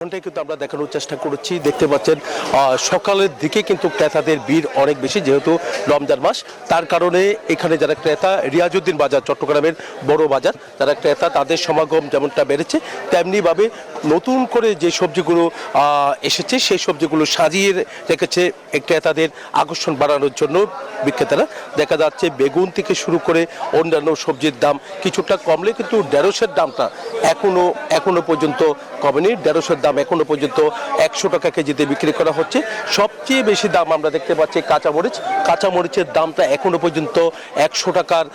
এটাই কিন্তু আমরা দেখানোর চেষ্টা করছি। দেখতে পাচ্ছেন সকালের দিকে কিন্তু ক্রেতাদের ভিড় অনেক বেশি, যেহেতু রমজান মাস। তার কারণে এখানে যারা ক্রেতা, রিয়াজউদ্দিন বাজার চট্টগ্রামের বড় বাজার, যারা ক্রেতা তাদের সমাগম যেমনটা বেড়েছে, তেমনিভাবে নতুন করে যে সবজিগুলো এসেছে সেই সবজিগুলো সাজিয়ে রেখেছে ক্রেতাদের আকর্ষণ বাড়ানোর জন্য বিক্রেতারা। দেখা যাচ্ছে বেগুন থেকে শুরু করে অন্যান্য সবজির দাম কিছুটা কমলে কিন্তু ঢেঁড়সের দামটা এখনো পর্যন্ত কমেনি। ঢেঁড়সের দাম এখনো পর্যন্ত 100 টাকা কেজিতে বিক্রি করা হচ্ছে। সবচেয়ে বেশি দাম আমরা দেখতে পাচ্ছি কাঁচামরিচের দামটা এখনো পর্যন্ত 100 টাকার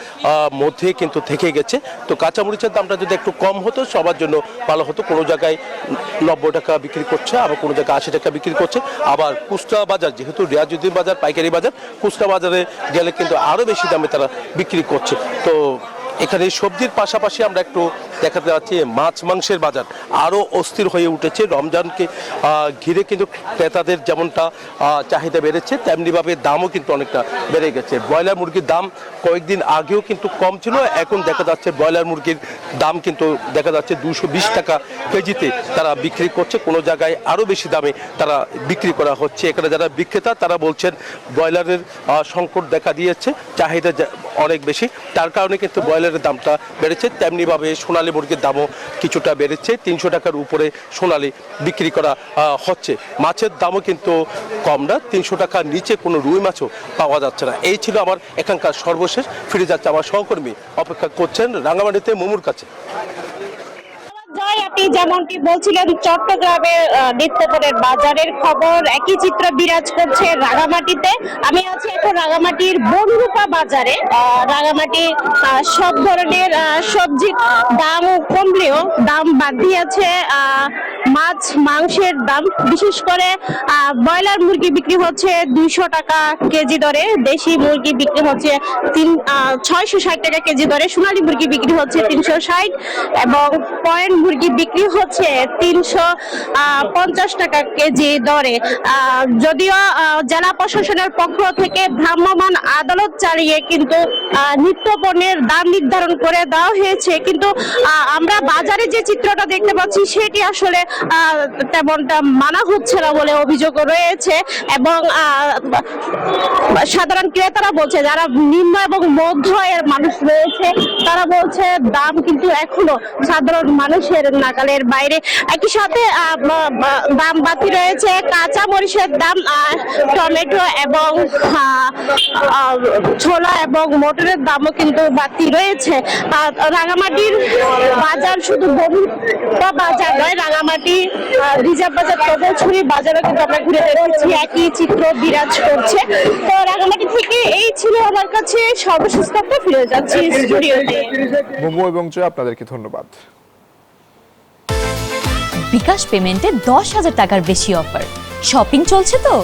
মধ্যে কিন্তু থেকে গেছে। তো কাঁচামরিচের দামটা যদি একটু কম হতো সবার জন্য ভালো হতো। কোনো জায়গায় 90 টাকা বিক্রি করছে, আবার কোনো জায়গায় 80 টাকা বিক্রি করছে। আবার খুচরা বাজার, যেহেতু রিয়াজউদ্দিন বাজার পাইকারি বাজার, খুচরা বাজারে গেলে কিন্তু আরও বেশি দামে তারা বিক্রি করছে। তো এখানে সবজির পাশাপাশি আমরা একটু দেখাতে যাচ্ছি মাছ মাংসের বাজার আরও অস্থির হয়ে উঠেছে। রমজানকে ঘিরে কিন্তু ক্রেতাদের যেমনটা চাহিদা বেড়েছে, তেমনিভাবে দামও কিন্তু অনেকটা বেড়ে গেছে। ব্রয়লার মুরগির দাম কয়েকদিন আগেও কিন্তু কম ছিল, এখন দেখা যাচ্ছে ব্রয়লার মুরগির দাম কিন্তু দেখা যাচ্ছে 220 টাকা কেজিতে তারা বিক্রি করছে। কোনো জায়গায় আরও বেশি দামে তারা বিক্রি করা হচ্ছে। এখানে যারা বিক্রেতা তারা বলছেন ব্রয়লারের সংকট দেখা দিয়েছে, চাহিদা অনেক বেশি, তার কারণে কিন্তু ব্রয়লারের দামটা বেড়েছে। তেমনিভাবে সোনালী মুরগির দামও কিছুটা বেড়েছে, 300 টাকার উপরে সোনালী বিক্রি করা হচ্ছে। মাছের দামও কিন্তু কম না, 300 টাকার নিচে কোনো রুই মাছও পাওয়া যাচ্ছে না। এই ছিল আমার এখানকার সর্বশেষ। ফিরে যাচ্ছে আমার সহকর্মী, অপেক্ষা করছেন রাঙামাটিতে মোমোর কাছে। আপনি যেমনটি বলছিলেন, চট্টগ্রামের নিত্যপণ্যের বাজারের খবর একই চিত্র বিরাজ করছে রাঙামাটিতে। আমি আছি এখন রাঙামাটির বনরূপা বাজারে। রাঙামাটির সব ধরনের সবজির দাম কমলেও দাম বাড়তি আছে। মাছ মাংসের দাম, বিশেষ করে ব্রয়লার মুরগি বিক্রি হচ্ছে 200 টাকা কেজি দরে, দেশি মুরগি বিক্রি হচ্ছে 660 টাকা কেজি দরে, সোনালী মুরগি বিক্রি হচ্ছে 360 এবং পয়েন্ট মুরগি বিক্রি হচ্ছে 350 টাকা কেজি দরে। যদিও জেলা প্রশাসনের পক্ষ থেকে ভ্রাম্যমাণ আদালত চালিয়ে কিন্তু নিত্য পণ্যের দাম নির্ধারণ করে দেওয়া হয়েছে, কিন্তু আমরা বাজারে যে চিত্রটা দেখতে পাচ্ছি সেটি আসলে তেমনটা মানা হচ্ছে না বলে অভিযোগ রয়েছে। এবং সাধারণ ক্রেতারা বলছে, যারা নিম্ন এবং মধ্য আয়ের মানুষ রয়েছে তারা বলছে দাম কিন্তু এখনো সাধারণ মানুষের নাগালের বাইরে। একই সাথে দাম বাড়তি রয়েছে কাঁচা মরিচের দাম, টমেটো এবং ছোলা এবং মটরের দামও কিন্তু বাড়তি রয়েছে। রাঙামাটির বাজার শুধু বাজার নয়, রাঙামাটি রিজার্ভ বাজার, কদমছড়ি বাজারও কিন্তু আমরা ঘুরে দেখেছি, একই চিত্র বিরাজ করছে। তো রাঙামাটি থেকে এই ছিল আমার কাছে সর্বশেষ তথ্য। ফিরে যাচ্ছি স্টুডিওতে। মোমো এবং জয়, আপনাদেরকে ধন্যবাদ। বিকাশ পেমেন্টে 10,000 টাকার বেশি অফার, শপিং চলছে তো।